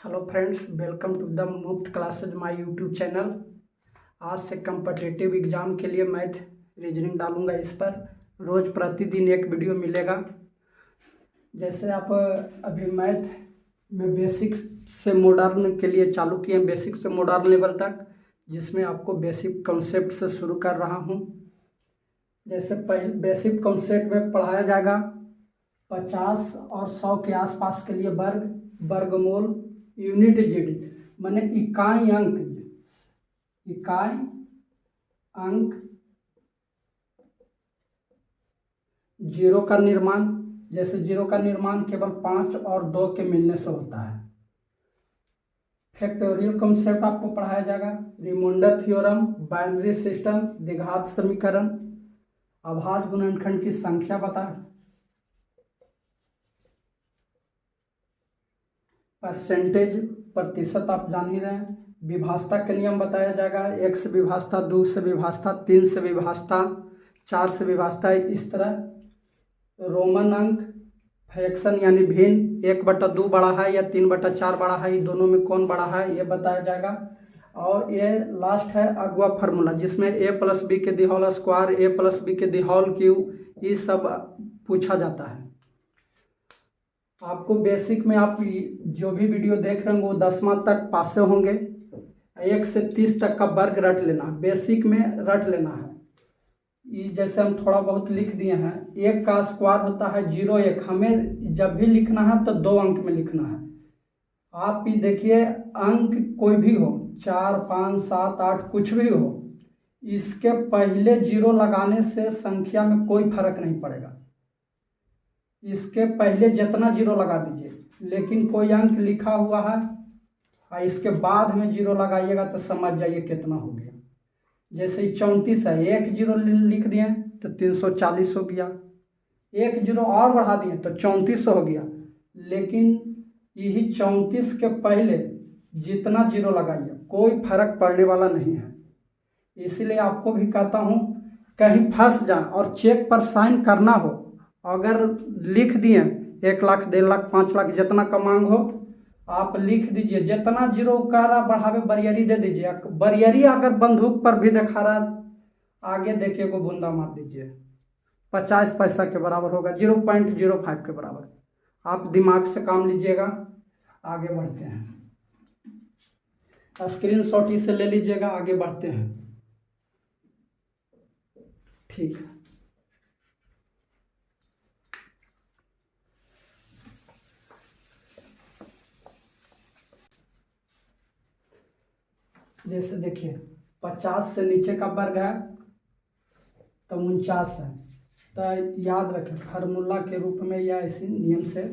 Hello friends, welcome to the मुफ्त classes my YouTube channel. आज से कम्पिटिटिव एग्ज़ाम के लिए मैथ रीजनिंग डालूंगा। इस पर रोज़ प्रतिदिन एक वीडियो मिलेगा। जैसे आप अभी मैथ में बेसिक से मॉडर्न के लिए चालू किए हैं, बेसिक से मॉडर्न लेवल तक, जिसमें आपको बेसिक कॉन्सेप्ट से शुरू कर रहा हूँ। जैसे पहले बेसिक कॉन्सेप्ट में पढ़ाया जाएगा 50 और 100 के आसपास के लिए वर्गमूल, यूनिट जीडी माने इकाई अंक, जीरो का निर्माण। जैसे जीरो का निर्माण केवल 5 और 2 के मिलने से होता है। फैक्टोरियल कॉन्सेप्ट आपको पढ़ाया जाएगा, रिमाइंडर थ्योरम, बाइनरी सिस्टम, द्विघात समीकरण, अभाज्य गुणनखंड की संख्या बता, परसेंटेज प्रतिशत आप जान ही रहे हैं, विभाजता का नियम बताया जाएगा, 1 से विभाजता, 2 से विभाजता, 3 से विभाजता, 4 से विभाजता। इस तरह रोमन अंक, फ्रैक्शन यानी भिन्न, 1/2 बड़ा है या 3/4 बड़ा है, ये दोनों में कौन बड़ा है ये बताया जाएगा। और ये लास्ट है अगवा फार्मूला, जिसमें a+b के दी होल स्क्वायर, a+b के दी होल क्यूब, ये सब पूछा जाता है। आपको बेसिक में आप जो भी वीडियो देख रहे होंगे वो 10वां तक पास से होंगे। 1 से 30 तक का वर्ग रट लेना, बेसिक में रट लेना है। ये जैसे हम थोड़ा बहुत लिख दिए हैं, 1 का स्क्वायर होता है 0, 1। हमें जब भी लिखना है तो 2 अंक में लिखना है। आप भी देखिए, अंक कोई भी हो, 4, 5, 7, 8 कुछ भी हो, इसके पहले 0 लगाने से संख्या में कोई फर्क नहीं पड़ेगा। इसके पहले जितना 0 लगा दीजिए, लेकिन कोई अंक लिखा हुआ है और इसके बाद में 0 लगाइएगा तो समझ जाइए कितना हो गया। जैसे 34 है, 1 0 लिख दिए तो 340 हो गया, 1 0 और बढ़ा दिए तो 34 हो गया। लेकिन यही 34 के पहले जितना 0 लगाइए कोई फर्क पड़ने वाला नहीं है। इसलिए आपको भी कहता हूँ, कहीं फंस जाए और चेक पर साइन करना हो, अगर लिख दिए 1 लाख, 1.5 लाख, 5 लाख, जितना का मांग हो आप लिख दीजिए। जितना 0 कह रहा बढ़ावे बरियरी दे दीजिए। बरियरी अगर बंदूक पर भी दिखा रहा, आगे देखिए को बूंदा मार दीजिए, 50 पैसा के बराबर होगा, 0.05 के बराबर। आप दिमाग से काम लीजिएगा। आगे बढ़ते हैं, स्क्रीनशॉट इसे ले लीजिएगा, आगे बढ़ते हैं। ठीक है, जैसे देखिए 50 से नीचे का वर्ग है तो 49 है। तो याद रखें फार्मूला के रूप में या इसी नियम से,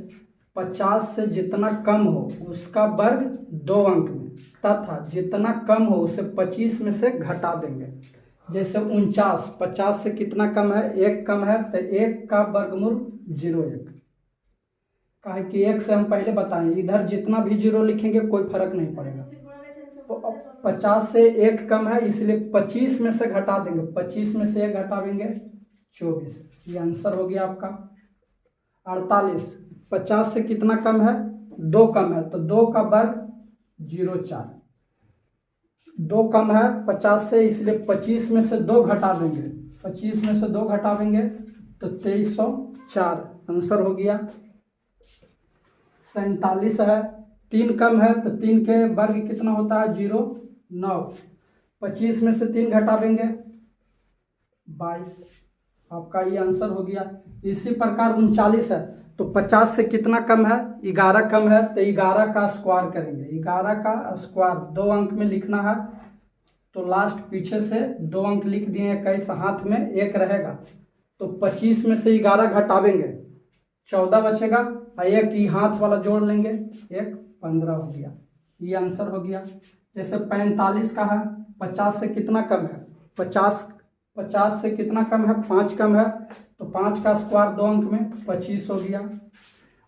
50 से जितना कम हो उसका वर्ग 2 अंक में, तथा जितना कम हो उसे 25 में से घटा देंगे। जैसे 49, 50 से कितना कम है, 1 कम है, तो 1 का वर्गमूल 0.1। काहे कि 1 से हम पहले बताएं, इधर जितना भी 0 लिखेंगे कोई फर्क नहीं पड़ेगा। तो 50 से 1 कम है, इसलिए 25 में से घटा देंगे, 25 में से 1 घटाएंगे 24। ये आंसर हो गया आपका। 48, 50 से कितना कम है, 2 कम है, तो 2 का वर्ग 0.4। 2 कम है 50 से, इसलिए 25 में से 2 घटा देंगे, 25 में से 2 घटा देंगे तो 2304 आंसर हो गया। 47 है, 3 कम है, तो 3 के वर्ग कितना होता है, 0.9। 25 में से 3 घटा देंगे 22, आपका ये आंसर हो गया। इसी प्रकार 39 है, तो 50 से कितना कम है, 11 कम है, तो 11 का स्क्वायर करेंगे। 11 का स्क्वायर 2 अंक में लिखना है, तो लास्ट पीछे से 2 अंक लिख दिए, 21 हाथ में 1 रहेगा, तो 25 में से 11 घटावेंगे 14 बचेगा, और 1 ही हाथ वाला जोड़ लेंगे, 1 15 हो गया। ये आंसर हो गया। जैसे 45 का है, 50 से कितना कम है, 50 से कितना कम है, 5 कम है, तो 5 का स्क्वायर 2 अंक में 25 हो गया,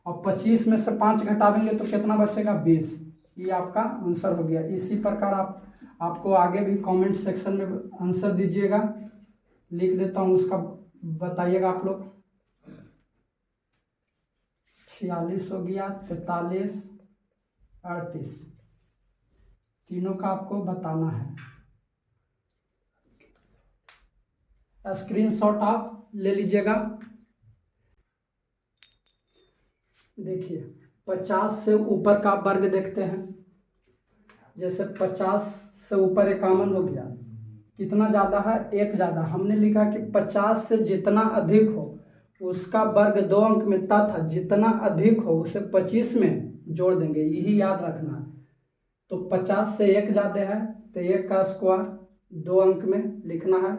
और 25 में से 5 घटावेंगे तो कितना बचेगा, 20। ये आपका आंसर हो गया। इसी प्रकार आपको आगे भी कमेंट सेक्शन में आंसर दीजिएगा, लिख देता हूँ, उसका बताइएगा आप लोग। 46 हो गया, 43, 38। तीनों का आपको बताना है। स्क्रीनशॉट आप ले लीजिएगा। देखिए 50 से ऊपर का वर्ग देखते हैं। जैसे 50 से ऊपर 51 हो गया, कितना ज़्यादा है? एक ज़्यादा। हमने लिखा कि 50 से जितना अधिक हो उसका वर्ग 2 अंक में तथा जितना अधिक हो उसे 25 में जोड़ देंगे, यही याद रखना है। तो 50 से एक ज़्यादा है तो 1 का स्क्वायर 2 अंक में लिखना है,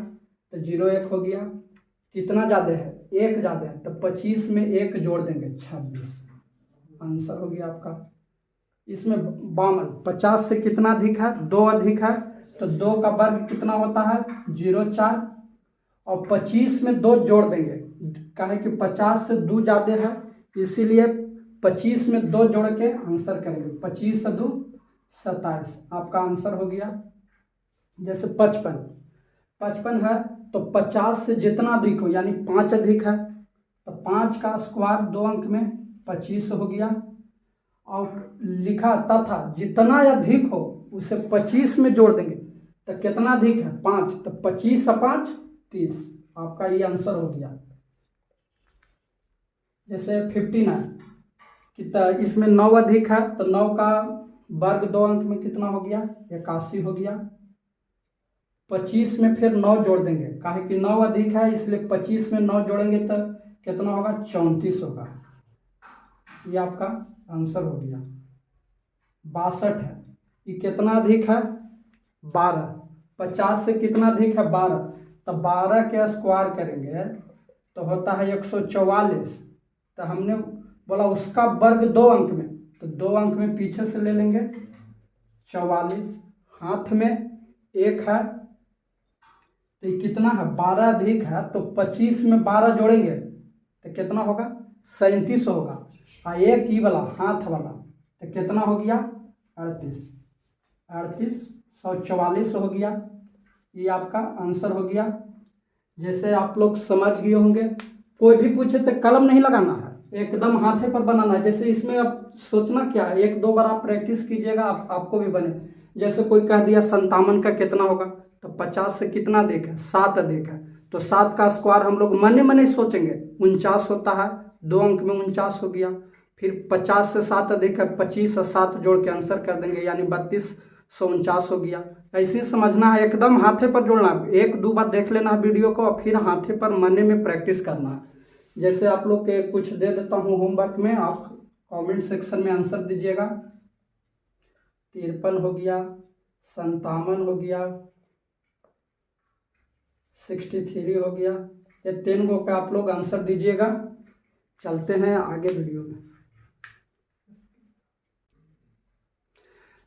तो 0 1 हो गया। कितना ज़्यादा है? 1 ज़्यादा है, तो 25 में 1 जोड़ देंगे 26। आंसर हो गया आपका। इसमें 52। 50 से कितना अधिक है? 2 अधिक है, तो 2 का वर्ग कितना होता है? 0 4। और 25 में 2 जोड़ देंगे, काहे कि 50 से 2 ज़्यादा है, इसीलिए 25 में 2 जोड़ के आंसर करेंगे। 25 से 2 27, आपका आंसर हो गया। जैसे 55 है, तो 50 से जितना अधिक हो यानी 5 अधिक है, तो 5 का स्क्वायर 2 अंक में 25 हो गया। और लिखा तथा जितना अधिक हो उसे 25 में जोड़ देंगे, तो कितना अधिक है? 5, तो 25 से 5 30, आपका ये आंसर हो गया। जैसे 59 कितना, इसमें 9 अधिक है, तो 9 का वर्ग 2 अंक में कितना हो गया? 81 हो गया। 25 में फिर 9 जोड़ देंगे, काहे कि 9 अधिक है, इसलिए 25 में 9 जोड़ेंगे तो कितना होगा? 34 होगा। ये आपका आंसर हो गया। 62 है, ये कितना अधिक है? 12। 50 से कितना अधिक है? 12, तो 12 के स्क्वायर करेंगे तो होता है 144। तो हमने बोला उसका वर्ग 2 अंक में, तो 2 अंक में पीछे से ले लेंगे 44। हाथ में 1 है, तो ये कितना है? 12 अधिक है, तो 25 में 12 जोड़ेंगे तो कितना होगा? 37 होगा। और एक ही वाला हाथ वाला तो कितना हो गया? 38। 144 हो गया। ये आपका आंसर हो गया। जैसे आप लोग समझ गए होंगे, कोई भी पूछे तो कलम नहीं लगाना है, एकदम हाथे पर बनाना है। जैसे इसमें आप सोचना क्या है, 1 2 बार आप प्रैक्टिस कीजिएगा, आपको भी बने। जैसे कोई कह दिया 57 का कितना होगा, तो 50 से कितना अधिक है? 7 अधिक है, तो 7 का स्क्वायर हम लोग मने मने सोचेंगे, 49 होता है, 2 अंक में 49 हो गया। फिर 50 से 7 अधिक है, 25 और 7 जोड़ के आंसर कर देंगे, यानी 3249 हो गया। ऐसे ही समझना है, एकदम हाथे पर जोड़ना है। 1 2 बार देख लेना है वीडियो को, और फिर हाथे पर मने में प्रैक्टिस करना है। जैसे आप लोग के कुछ दे देता हूँ होमवर्क में, आप कमेंट सेक्शन में आंसर दीजिएगा। 53 हो गया, 57 हो गया, 63 हो गया। ये 3 गो का आप लोग आंसर दीजिएगा। चलते हैं आगे वीडियो में।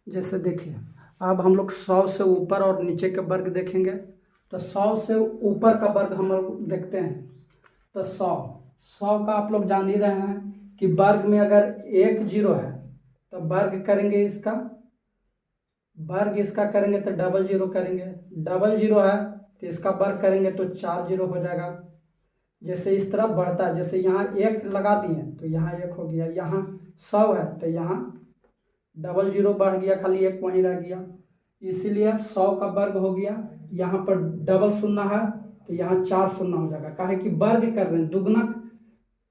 जैसे देखिए, अब हम लोग 100 से ऊपर और नीचे के वर्ग देखेंगे। तो 100 से ऊपर का वर्ग हम लोग देखते हैं। तो 100 का आप लोग जान ही रहे हैं कि वर्ग में अगर 1 0 है तो वर्ग करेंगे इसका, वर्ग इसका करेंगे तो डबल 0 करेंगे। डबल 0 है तो इसका वर्ग करेंगे तो 4 0 हो जाएगा। जैसे इस तरफ बढ़ता है, जैसे यहाँ 1 लगा दिए तो यहाँ 1 हो गया। यहाँ 100 है तो यहाँ डबल 0 बढ़ गया, खाली 1 वहीं रह गया, इसीलिए 100 का वर्ग हो गया। यहाँ पर डबल शून्य है तो यहाँ 4 शून्य हो जाएगा, काहे कि वर्ग कर रहे हैं, दुगना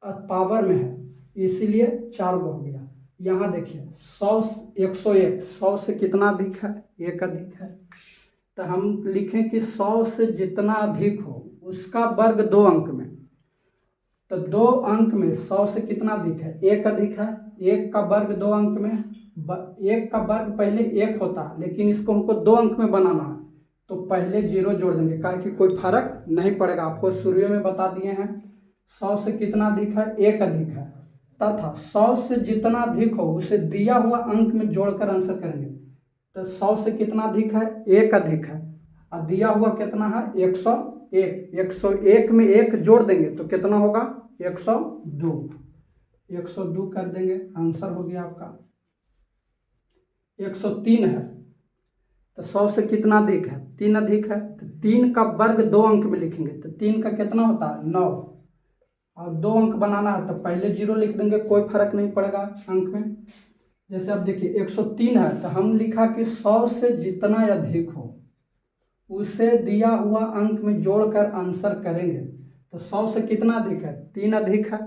पावर में है, इसीलिए 4 हो गया। यहाँ देखिए 100 101, 100 से कितना अधिक है? 1 अधिक है। तो हम लिखें कि 100 से जितना अधिक हो उसका वर्ग 2 अंक में। तो 2 अंक में 100 से कितना अधिक है? 1 अधिक है। 1 का वर्ग 2 अंक में, 1 का वर्ग पहले 1 होता है, लेकिन इसको हमको 2 अंक में बनाना है, तो पहले 0 जोड़ देंगे, काहे कि कोई फर्क नहीं पड़ेगा। आपको शुरू में बता दिए हैं। 100 से कितना अधिक है? 1 अधिक है, तथा 100 से जितना अधिक हो उसे दिया हुआ अंक में जोड़कर आंसर करेंगे। तो 100 से कितना अधिक है? 1 अधिक है, और दिया हुआ कितना है? 101। 101 में 1 जोड़ देंगे तो कितना होगा? 102। 102 कर देंगे, आंसर हो गया आपका। 103 है, तो 100 से कितना अधिक है? 3 अधिक है, तो 3 का वर्ग 2 अंक में लिखेंगे, तो 3 का कितना होता है? 9। और 2 अंक बनाना है तो पहले 0 लिख देंगे, कोई फर्क नहीं पड़ेगा अंक में। जैसे अब देखिए 103 है तो हम लिखा कि 100 से जितना अधिक हो उसे दिया हुआ अंक में जोड़कर आंसर करेंगे। तो 100 से कितना अधिक है, 3 अधिक है,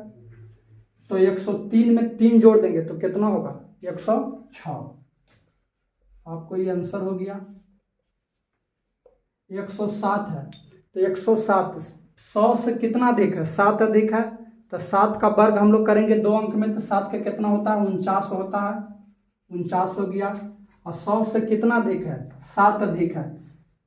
तो 103 में 3 जोड़ देंगे तो कितना होगा, 106। आपको ये आंसर हो गया। 107 है तो 107 100 से कितना अधिक है, 7 अधिक है, तो 7 का वर्ग हम लोग करेंगे 2 अंक में, तो 7 का कितना होता है, 49 होता है, 49 हो गया। और 100 से कितना अधिक है, 7 अधिक है,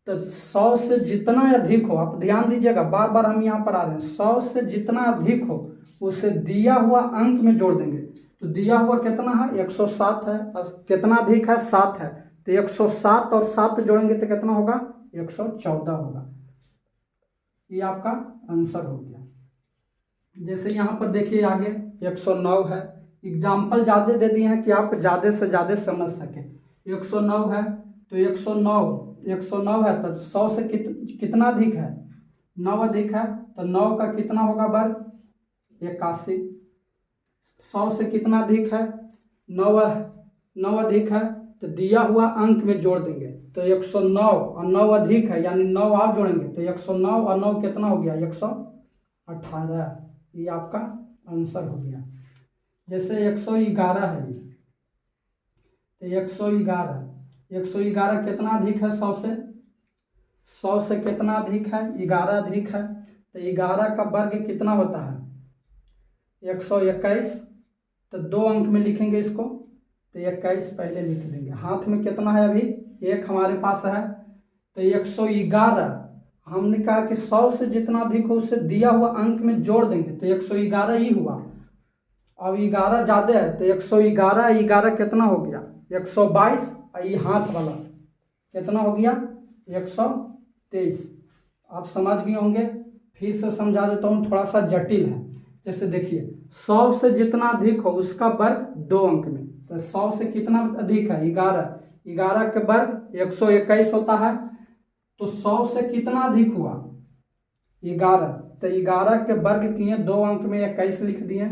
तो 100 से जितना अधिक हो, आप ध्यान दीजिएगा, बार बार हम यहाँ पर आ रहे हैं, 100 से जितना अधिक हो उसे दिया हुआ अंक में जोड़ देंगे। तो दिया हुआ कितना है, 107 है, और कितना अधिक है, 7 है, तो 107 और 7 जोड़ेंगे तो कितना होगा, 114 होगा। ये आपका आंसर हो गया। जैसे यहाँ पर देखिए आगे 109 है, एग्जाम्पल ज़्यादा दे दिए हैं कि आप ज़्यादा से ज़्यादा समझ सकें। 109 है तो 109 है तो 100 से कितना अधिक है, 9 अधिक है, तो 9 का कितना होगा वर्ग, 81। 100 से कितना अधिक है, 9 अधिक है, तो दिया हुआ अंक में जोड़ देंगे, तो 109 और 9 अधिक है यानी 9 आप जोड़ेंगे तो 109 और 9 कितना हो गया, 118। ये आपका आंसर हो गया। जैसे 111 है ये, तो 111 कितना अधिक है 100 से, 100 से कितना अधिक है, 11 अधिक है, तो 11 का वर्ग कितना होता है, 121। तो 2 अंक में लिखेंगे इसको, तो 21 पहले लिख देंगे। हाथ में कितना है अभी, 1 हमारे पास है, तो 111 हमने कहा कि 100 से जितना अधिक हो उसे दिया हुआ अंक में जोड़ देंगे, तो 111 ही हुआ। अब 11 ज़्यादा है तो 111 कितना हो गया, 122, और ये हाथ वाला कितना हो गया, 123। आप समझ गए होंगे, फिर से समझा देता हूँ, थोड़ा सा जटिल है। जैसे देखिए 100 से जितना अधिक हो उसका वर्ग 2 अंक में, तो 100 से कितना अधिक है, 11 के वर्ग 121 होता है, तो 100 से कितना अधिक हुआ, 11, तो 11 के वर्ग किए 2 अंक में 21 लिख दिए,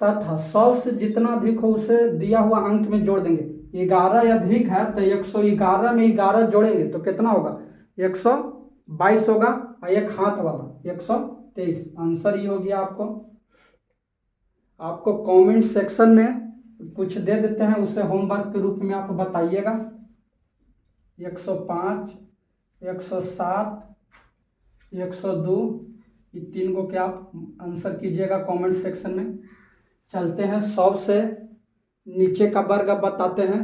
तथा 100 से जितना अधिक हो उसे दिया हुआ अंक में जोड़ देंगे। 11 अधिक है तो 111 में 11 जोड़ेंगे तो कितना होगा, 122 होगा, और एक हाथ वाला 123। आंसर ये हो गया। आपको कमेंट सेक्शन में कुछ दे देते हैं, उसे होमवर्क के रूप में आप बताइएगा। 105, 107, 102, ये 3 को क्या आप आंसर कीजिएगा कमेंट सेक्शन में। चलते हैं 100 से नीचे का वर्ग अब बताते हैं,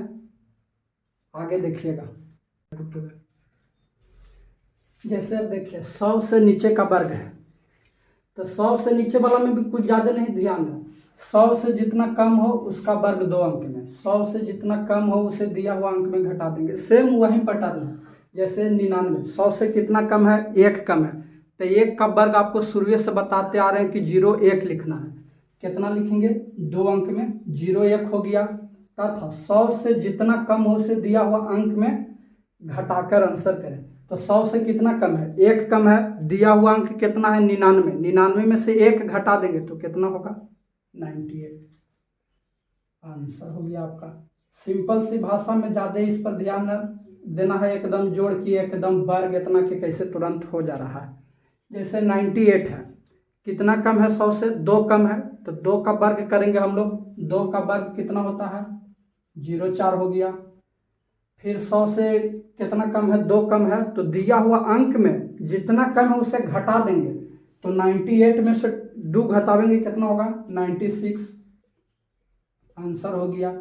आगे देखिएगा। जैसे अब देखिए 100 से नीचे का वर्ग है, तो 100 से नीचे वाला में भी कुछ ज़्यादा नहीं ध्यान है। 100 से जितना कम हो उसका वर्ग 2 अंक में, 100 से जितना कम हो उसे दिया हुआ अंक में घटा देंगे। सेम वही पैटर्न है जैसे 99। 100 से कितना कम है, 1 कम है, तो 1 का वर्ग आपको शुरू से बताते आ रहे हैं कि 01 लिखना है। कितना लिखेंगे, 2 अंक में 01 हो गया, तथा 100 से जितना कम हो उसे दिया हुआ अंक में घटाकर आंसर करें। तो 100 से कितना कम है, 1 कम है, दिया हुआ अंक कितना है, 99 में से 1 घटा देंगे तो कितना होगा, 98। आंसर हो गया आपका। सिंपल सी भाषा में, ज़्यादा इस पर ध्यान देना है, एकदम जोड़ किए एकदम वर्ग इतना कि कैसे तुरंत हो जा रहा है। जैसे 98 है, कितना कम है 100 से, 2 कम है, तो 2 का वर्ग करेंगे हम लोग, 2 का वर्ग कितना होता है, 04 हो गया। फिर 100 से कितना कम है, 2 कम है, तो दिया हुआ अंक में जितना कम है उसे घटा देंगे, तो 98 में से 2 घटावेंगे कितना होगा, 96। आंसर हो गया।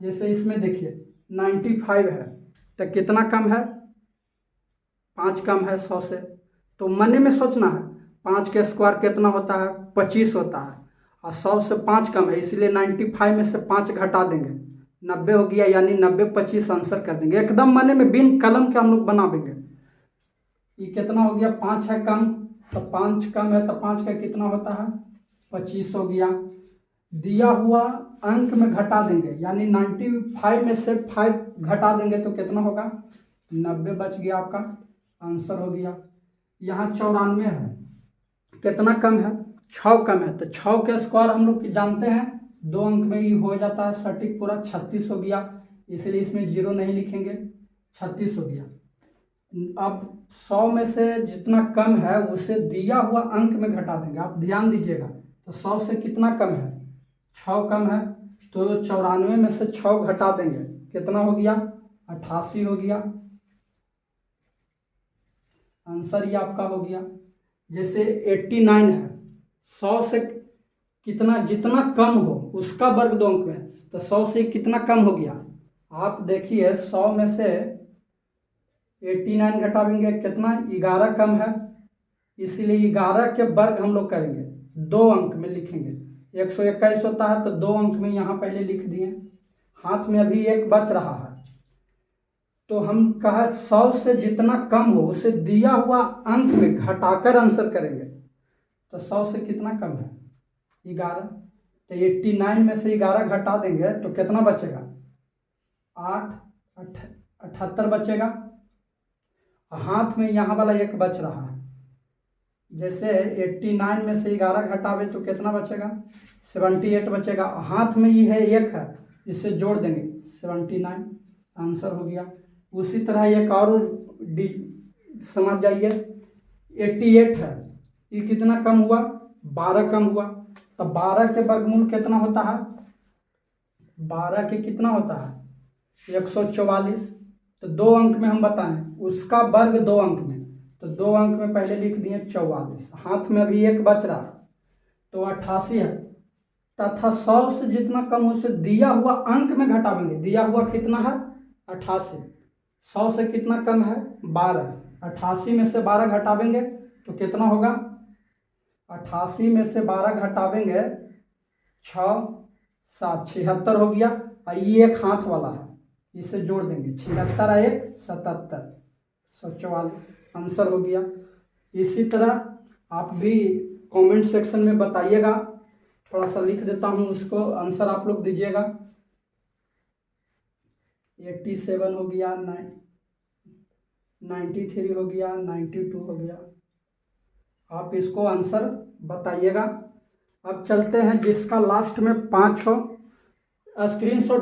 जैसे इसमें देखिए 95 है, तो कितना कम है, 5 कम है 100 से, तो मन में सोचना है 5 के स्क्वायर कितना होता है, 25 होता है, और 100 से 5 कम है, इसलिए 95 में से 5 घटा देंगे, 90 हो गया, यानी 90 25 आंसर कर देंगे। एकदम मन में बिन कलम के हम लोग बना देंगे। ये कितना हो गया, 5 है कम, तो 5 कम है, तो 5 का कितना होता है, 25 हो गया। दिया हुआ अंक में घटा देंगे, यानी 95 में से 5 घटा देंगे तो कितना होगा, 90 बच गया, आपका आंसर हो गया। यहाँ 94 है, कितना कम है, 6 कम है, तो 6 के स्क्वायर हम लोग जानते हैं 2 अंक में ही हो जाता है सटीक पूरा। 36 हो गया, इसलिए इसमें 0 नहीं लिखेंगे, 36 हो गया। अब 100 में से जितना कम है उसे दिया हुआ अंक में घटा देंगे। आप ध्यान दीजिएगा, तो 100 से कितना कम है, 6 कम है, तो 94 में से 6 घटा देंगे, कितना हो गया, 88 हो गया। आंसर ये आपका हो गया। जैसे 89 है, 100 से कितना जितना कम हो उसका वर्ग 2 अंक में, तो 100 से कितना कम हो गया। आप देखिए 100 में से 89 घटावेंगे, कितना, 11 कम है, इसीलिए 11 के वर्ग हम लोग करेंगे, 2 अंक में लिखेंगे। 121 होता है तो 2 अंक में यहाँ पहले लिख दिए, हाथ में अभी 1 बच रहा है, तो हम कहा 100 से जितना कम हो उसे दिया हुआ अंक में घटाकर आंसर करेंगे। तो 100 से कितना कम है, 11, तो 89 में से 11 घटा देंगे तो कितना बचेगा, 8, 78 बचेगा। हाथ में यहाँ वाला 1 बच रहा है, जैसे 89 में से 11 घटावे तो कितना बचेगा, 78 बचेगा। हाथ में ये है 1 है, इसे जोड़ देंगे 79, आंसर हो गया। उसी तरह एक और समझ जाइए, 88 है, ये कितना कम हुआ, 12 कम हुआ, तो 12 के वर्गमूल कितना होता है, 12 के कितना होता है, 144। तो 2 अंक में हम बताएं, उसका वर्ग 2 अंक में, तो 2 अंक में पहले लिख दिए 44, हाथ में अभी 1 बच रहा तो 88 है, तथा 100 से जितना कम उसे दिया हुआ अंक में घटावेंगे। दिया हुआ कितना है, 88, 100 से कितना कम है, 12, 88 में से 12 घटावेंगे तो कितना होगा, 88 में से 12 घटावेंगे 6, 7, 76 हो गया। और ये 1 हाथ वाला है, इसे जोड़ देंगे, 76 और 1, 77, 144, आंसर हो गया। इसी तरह आप भी कमेंट सेक्शन में बताइएगा, थोड़ा सा लिख देता हूँ उसको, आंसर आप लोग दीजिएगा। 87 हो गया, 93 हो गया, 92 हो गया, आप इसको आंसर बताइएगा। अब चलते हैं जिसका लास्ट में 5 हो, स्क्रीनशॉट